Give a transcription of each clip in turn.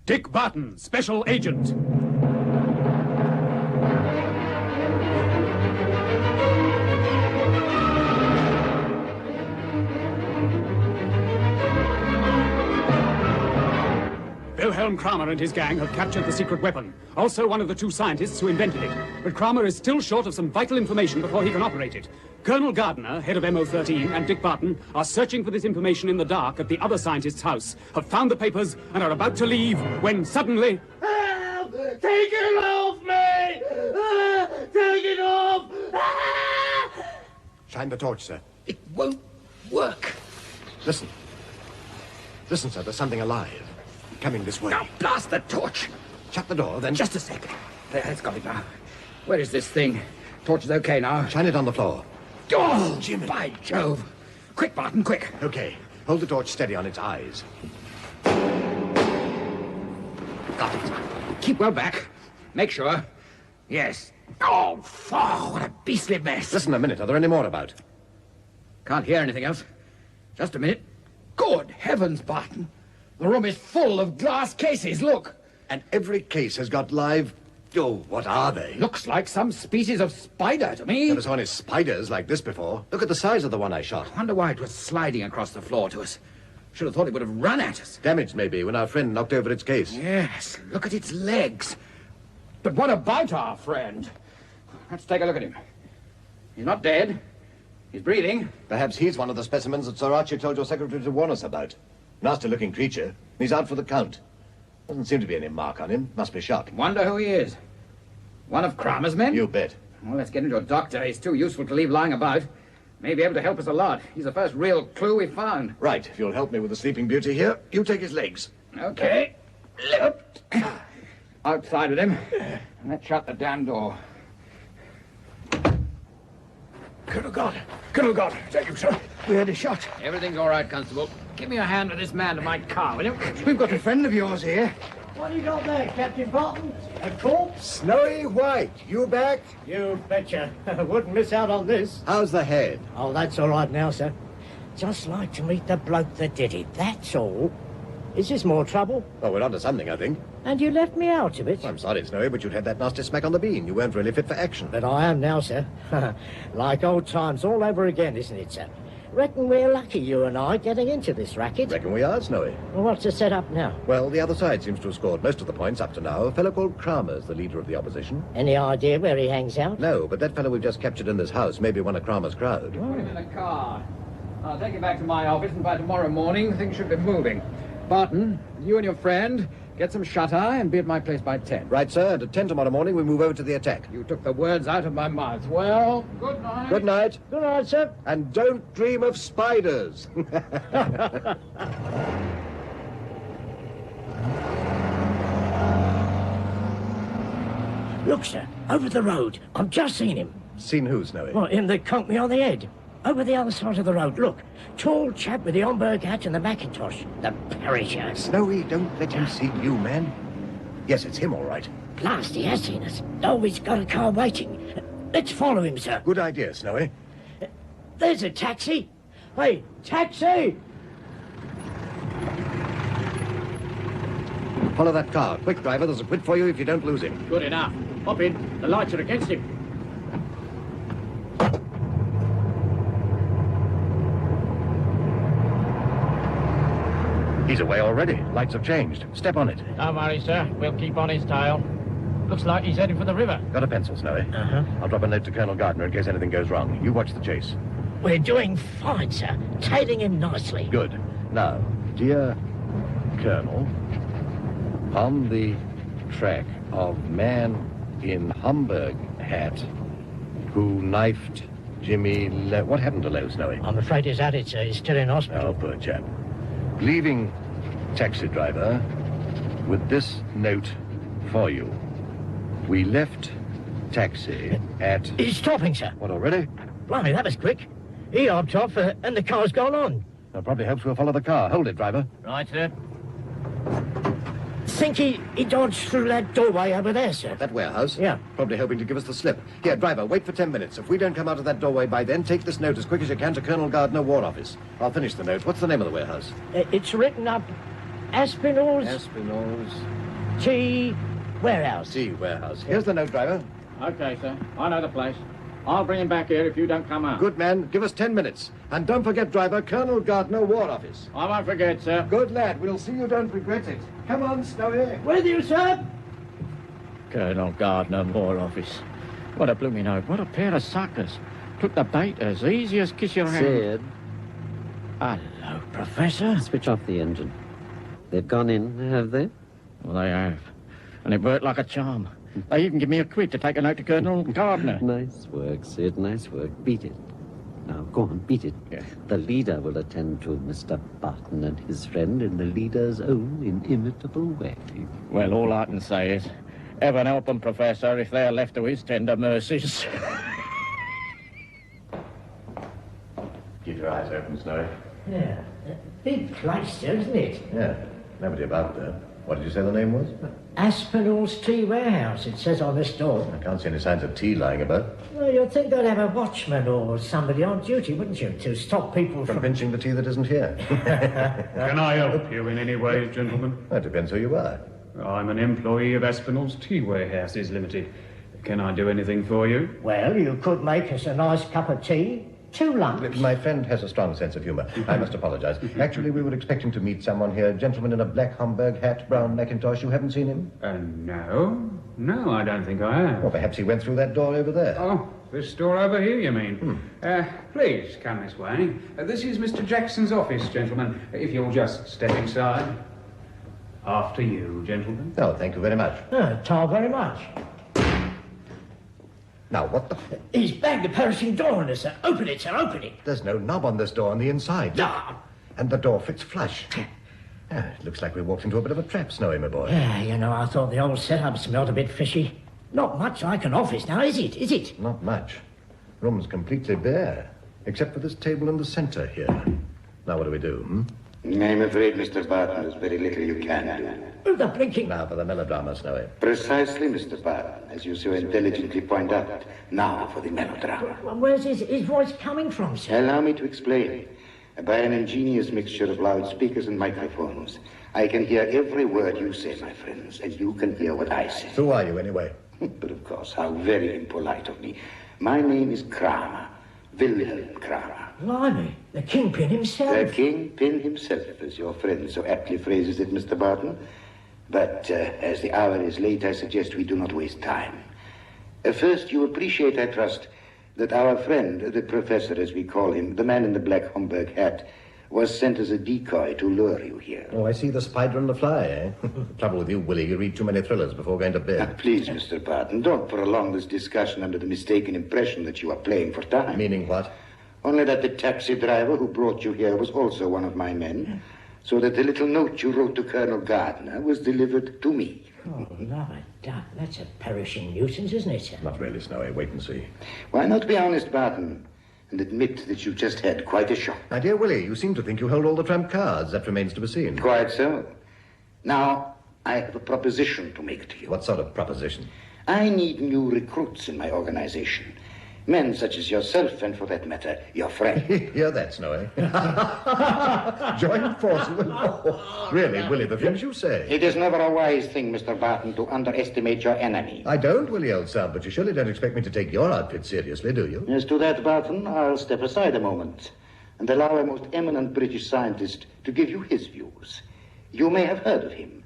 Dick Barton, Special Agent. Wilhelm Kramer and his gang have captured the secret weapon. Also one of the two scientists who invented it. But Kramer is still short of some vital information before he can operate it. Colonel Gardner, head of MO13, and Dick Barton are searching for this information in the dark at the other scientist's house, have found the papers, and are about to leave when suddenly... Help! Take it off me! Take it off! Shine the torch, sir. It won't work. Listen. Listen, sir, there's something alive. Coming this way. Now blast the torch. Shut the door, then... Just a second. There, it's got it now. Where is this thing? Torch is okay now. Shine it on the floor. Oh, Jimmy. By Jove. Quick, Barton, quick. Okay. Hold the torch steady on its eyes. Got it. Keep well back. Make sure. Yes. Oh, what a beastly mess. Listen a minute. Are there any more about? Can't hear anything else. Just a minute. Good heavens, Barton. The room is full of glass cases, look. And every case has got live... Oh, what are they? Looks like some species of spider to me. Never saw any spiders like this before. Look at the size of the one I shot. Wonder why it was sliding across the floor to us. Should have thought it would have run at us. Damaged, maybe, when our friend knocked over its case. Yes, look at its legs. But what about our friend? Let's take a look at him. He's not dead. He's breathing. Perhaps he's one of the specimens that Sir Archie told your secretary to warn us about. Nasty-looking creature. He's out for the count. Doesn't seem to be any mark on him. Must be shot. Wonder who he is. One of Kramer's men? You bet. Well, let's get into a doctor. He's too useful to leave lying about. May be able to help us a lot. He's the first real clue we've found. Right. If you'll help me with the Sleeping Beauty here, you take his legs. Okay. Outside with him. And let's shut the damn door. Colonel Gardner, thank you, sir. We had a shot. Everything's all right, Constable. Give me a hand with this man to my car, will you? We've got a friend of yours here. What do you got there, Captain Barton? A corpse? Snowy White, you back? You betcha. Wouldn't miss out on this. How's the head? Oh, that's all right now, sir. Just like to meet the bloke that did it, that's all. Is this more trouble? Well, we're onto something, I think. And you left me out of it. I'm sorry, Snowy, but you'd had that nasty smack on the bean. You weren't really fit for action. But I am now, sir. Like old times all over again, isn't it, sir? Reckon we're lucky, you and I, getting into this racket. Reckon we are, Snowy. Well, what's the setup now? Well, the other side seems to have scored most of the points up to now. A fellow called Kramer's the leader of the opposition. Any idea where he hangs out? No, but that fellow we've just captured in this house may be one of Kramer's crowd. Put him in the car. I'll take you back to my office, and by tomorrow morning, things should be moving. Barton, you and your friend, get some shut-eye and be at my place by 10. Right, sir, and at 10 tomorrow morning we move over to the attack. You took the words out of my mouth. Well, good night. Good night. Good night, sir. And don't dream of spiders. Look, sir, over the road. I've just seen him. Seen who, Snowy? Well, him that conked me on the head. Over the other side of the road, look. Tall chap with the Homburg hat and the Macintosh. The perisher. Snowy, don't let him see you, man. Yes, it's him, all right. Blast, he has seen us. Oh, he's got a car waiting. Let's follow him, sir. Good idea, Snowy. There's a taxi. Hey, taxi! Follow that car. Quick, driver. There's a quid for you if you don't lose him. Good enough. Hop in. The lights are against him. He's away already. Lights have changed. Step on it. Don't worry, sir. We'll keep on his tail. Looks like he's heading for the river. Got a pencil, Snowy? Uh-huh. I'll drop a note to Colonel Gardner in case anything goes wrong. You watch the chase. We're doing fine, sir. Tailing him nicely. Good. Now, dear Colonel, on the track of man in Homburg hat who knifed Jimmy What happened to Lowe, Snowy? I'm afraid he's at it, sir. He's still in hospital. Oh, poor chap. Leaving taxi driver with this note for you. We left taxi at... He's stopping, sir. What, already? Blimey, that was quick. He hopped off and the car's gone on. That probably hopes we'll follow the car. Hold it, driver. Right, sir. Think he dodged through that doorway over there, sir. That warehouse? Yeah. Probably hoping to give us the slip. Here, driver, wait for 10 minutes. If we don't come out of that doorway by then, take this note as quick as you can to Colonel Gardner, War Office. I'll finish the note. What's the name of the warehouse? It's written up Aspinall's Aspinall's Tea Warehouse. Tea Warehouse. Here's the note, driver. Okay, sir. I know the place. I'll bring him back here if you don't come out. Good man. Give us 10 minutes. And don't forget, driver, Colonel Gardner, War Office. I won't forget, sir. Good lad. We'll see you don't regret it. Come on, Snowy. With you, sir. Colonel Gardner, War Office. What a blooming oath. What a pair of suckers. Took the bait as easy as kiss your hand. Sid, Hello, Professor. switch off the engine. They've gone in, have they? Well, they have. And it worked like a charm. They even give me a quid to take a note to Colonel Gardner. Nice work, Sid, nice work. Beat it. Now, go on, beat it. Yeah. The leader will attend to Mr. Barton and his friend in the leader's own inimitable way. Well, all I can say is, heaven help them, Professor, if they're left to his tender mercies. Keep your eyes open, Snowy. Yeah. Big place, there, isn't it? Yeah. Nobody about there. What did you say the name was? Aspinall's Tea Warehouse, it says on this door. I can't see any signs of tea lying about. Well, you'd think they'd have a watchman or somebody on duty, wouldn't you, to stop people From from... pinching the tea that isn't here. Can I help you in any way, gentlemen? That depends who you are. I'm an employee of Aspinall's Tea Warehouses Limited. Can I do anything for you? Well, you could make us a nice cup of tea, 2 lumps. My friend has a strong sense of humor. I must apologize. Actually, we were expecting to meet someone here. A gentleman in a black Homburg hat, brown Macintosh. You haven't seen him? No. No, I don't think I have. Well, perhaps he went through that door over there. Oh, this door over here, you mean? Please, come this way. This is Mr. Jackson's office, gentlemen. If you'll just step inside. After you, gentlemen. Oh, thank you very much. Tar very much. Now, what the... He's banged the perishing door on us, sir. Open it, sir, open it. There's no knob on this door on the inside. Ah. And the door fits flush. It looks like we walked into a bit of a trap, Snowy, my boy. Yeah, you know, I thought the old setup smelled a bit fishy. Not much like an office now, is it? Is it? Not much. Room's completely bare, except for this table in the center here. Now, what do we do, I'm afraid, Mr. Barton, there's very little you can do. Oh, the blinking... Now for the melodrama, Snowy. Precisely, Mr. Barton, as you so intelligently point out. Now for the melodrama. Well, where's his voice coming from, sir? Allow me to explain. By an ingenious mixture of loudspeakers and microphones, I can hear every word you say, my friends, and you can hear what I say. Who are you, anyway? But of course, how very impolite of me. My name is Kramer, Wilhelm Kramer. Blimey, the kingpin himself. The kingpin himself, as your friend so aptly phrases it, Mr. Barton. But as the hour is late, I suggest we do not waste time. First, you appreciate, I trust, that our friend, the professor as we call him, the man in the black Homburg hat, was sent as a decoy to lure you here. Oh, I see the spider and the fly, eh? Trouble with you, Willie, you read too many thrillers before going to bed. Please, Mr. Barton, don't prolong this discussion under the mistaken impression that you are playing for time. Meaning what? Only that the taxi driver who brought you here was also one of my men, so that the little note you wrote to Colonel Gardner was delivered to me. Oh, Lord, that's a perishing nuisance, isn't it, sir? Not really, Snowy. Wait and see. Why not be honest, Barton, and admit that you've just had quite a shock? My dear Willie, you seem to think you hold all the trump cards. That remains to be seen. Quite so. Now, I have a proposition to make to you. What sort of proposition? I need new recruits in my organization. Men such as yourself, and for that matter, your friend. Hear that, Snowy? Join forces with... Oh, really, Willie, the things you say. It is never a wise thing, Mr. Barton, to underestimate your enemy. I don't, Willie, old son, but you surely don't expect me to take your outfit seriously, do you? As to that, Barton, I'll step aside a moment and allow a most eminent British scientist to give you his views. You may have heard of him,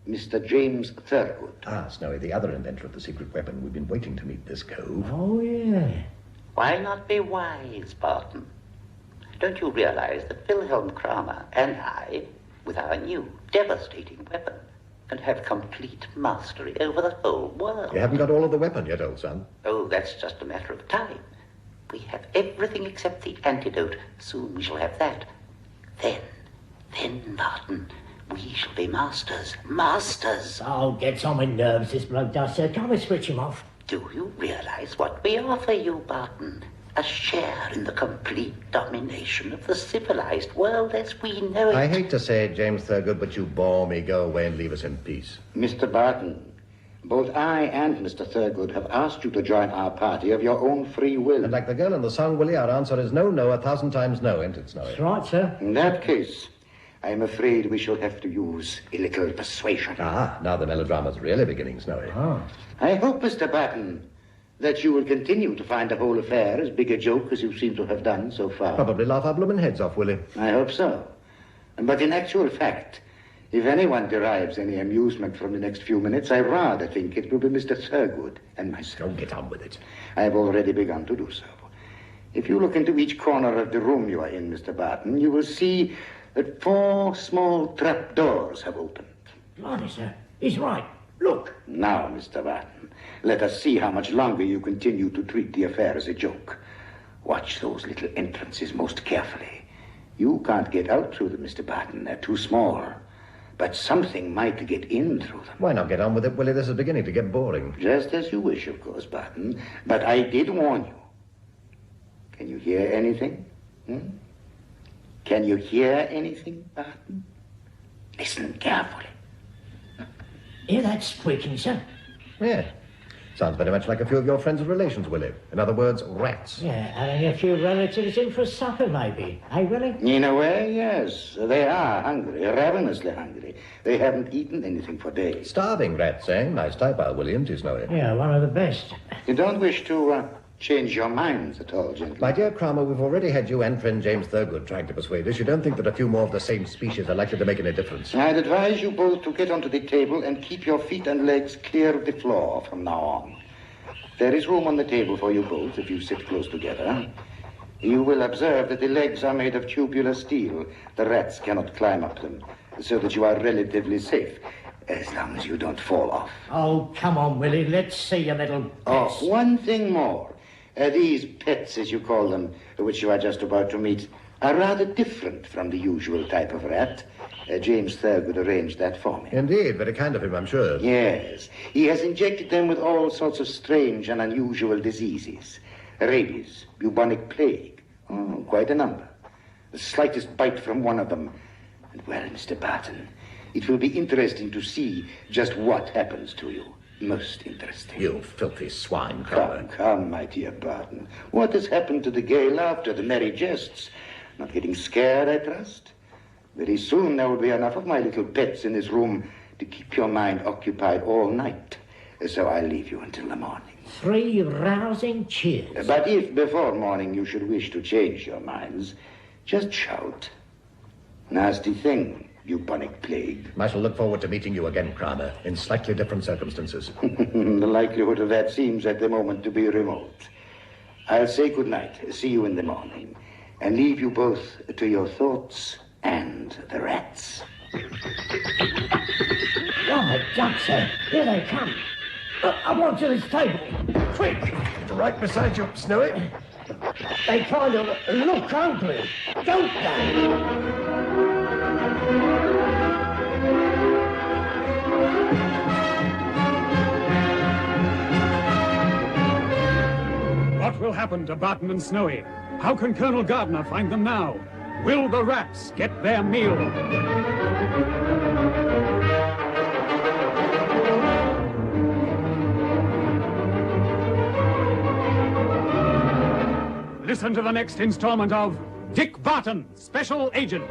Mr. James Thurgood. Ah, Snowy, the other inventor of the secret weapon. We've been waiting to meet this cove. Oh, yeah. Why not be wise, Barton? Don't you realize that Wilhelm Kramer and I, with our new devastating weapon, can have complete mastery over the whole world? You haven't got all of the weapon yet, old son. Oh, that's just a matter of time. We have everything except the antidote. Soon we shall have that. Then, Barton, we shall be masters. Masters! Oh, gets on my nerves, this bloke does, sir. Can't we switch him off? Do you realize what we offer you, Barton? A share in the complete domination of the civilized world as we know it. I hate to say it, James Thurgood, but you bore me. Go away and leave us in peace. Mr. Barton, both I and Mr. Thurgood have asked you to join our party of your own free will. And like the girl in the song, Willie, our answer is no, 1,000 times no, ain't it, Snowy? That's right, sir. In that case, I'm afraid we shall have to use a little persuasion. Ah, now the melodrama's really beginning, Snowy. Oh. I hope, Mr. Barton, that you will continue to find the whole affair as big a joke as you seem to have done so far. Probably laugh our bloomin' heads off, will he? I hope so. But in actual fact, if anyone derives any amusement from the next few minutes, I rather think it will be Mr. Thurgood and myself. Don't get on with it. I have already begun to do so. If you look into each corner of the room you are in, Mr. Barton, you will see that 4 small trap doors have opened. Blimey, sir. He's right. Look. Now, Mr. Barton, let us see how much longer you continue to treat the affair as a joke. Watch those little entrances most carefully. You can't get out through them, Mr. Barton. They're too small. But something might get in through them. Why not get on with it, Willie? This is beginning to get boring. Just as you wish, of course, Barton. But I did warn you. Can you hear anything? Can you hear anything, Barton? Listen carefully. Hear that squeaking, sir? Yeah. Sounds very much like a few of your friends and relations, Willie. In other words, rats. Yeah, having a few relatives in for supper, maybe. Eh, Willie? In a way, yes. They are hungry, ravenously hungry. They haven't eaten anything for days. Starving rats, eh? Nice type, Al Williams, you know it. Yeah, one of the best. You don't wish to change your minds at all, gentlemen? My dear Cromer, we've already had you and friend James Thurgood trying to persuade us. You don't think that a few more of the same species are likely to make any difference? I'd advise you both to get onto the table and keep your feet and legs clear of the floor from now on. There is room on the table for you both if you sit close together. You will observe that the legs are made of tubular steel. The rats cannot climb up them, so that you are relatively safe, as long as you don't fall off. Oh, come on, Willie. Let's see your little pets. Oh, one thing more. These pets, as you call them, which you are just about to meet, are rather different from the usual type of rat. James Thurgood arranged that for me. Indeed, very kind of him, I'm sure. Yes. He has injected them with all sorts of strange and unusual diseases. Rabies, bubonic plague. Oh, quite a number. The slightest bite from one of them. And, well, Mr. Barton, it will be interesting to see just what happens to you. Most interesting. You filthy swine, Cromer. Come, my dear Barton. What has happened to the gay laughter, the merry jests? Not getting scared, I trust? Very soon there will be enough of my little pets in this room to keep your mind occupied all night. So I'll leave you until the morning. 3 rousing cheers. But if before morning you should wish to change your minds, just shout. Nasty thing, bubonic plague. I shall look forward to meeting you again, Cromer, in slightly different circumstances. The likelihood of that seems at the moment to be remote. I'll say good night, see you in the morning, and leave you both to your thoughts and the rats. Oh, my duck, sir. Here they come. I want to this table. Quick! Right beside you, Snowy. They kind of look ugly, don't they? What will happen to Barton and Snowy? How can Colonel Gardner find them now? Will the rats get their meal? Listen to the next installment of Dick Barton, Special Agent.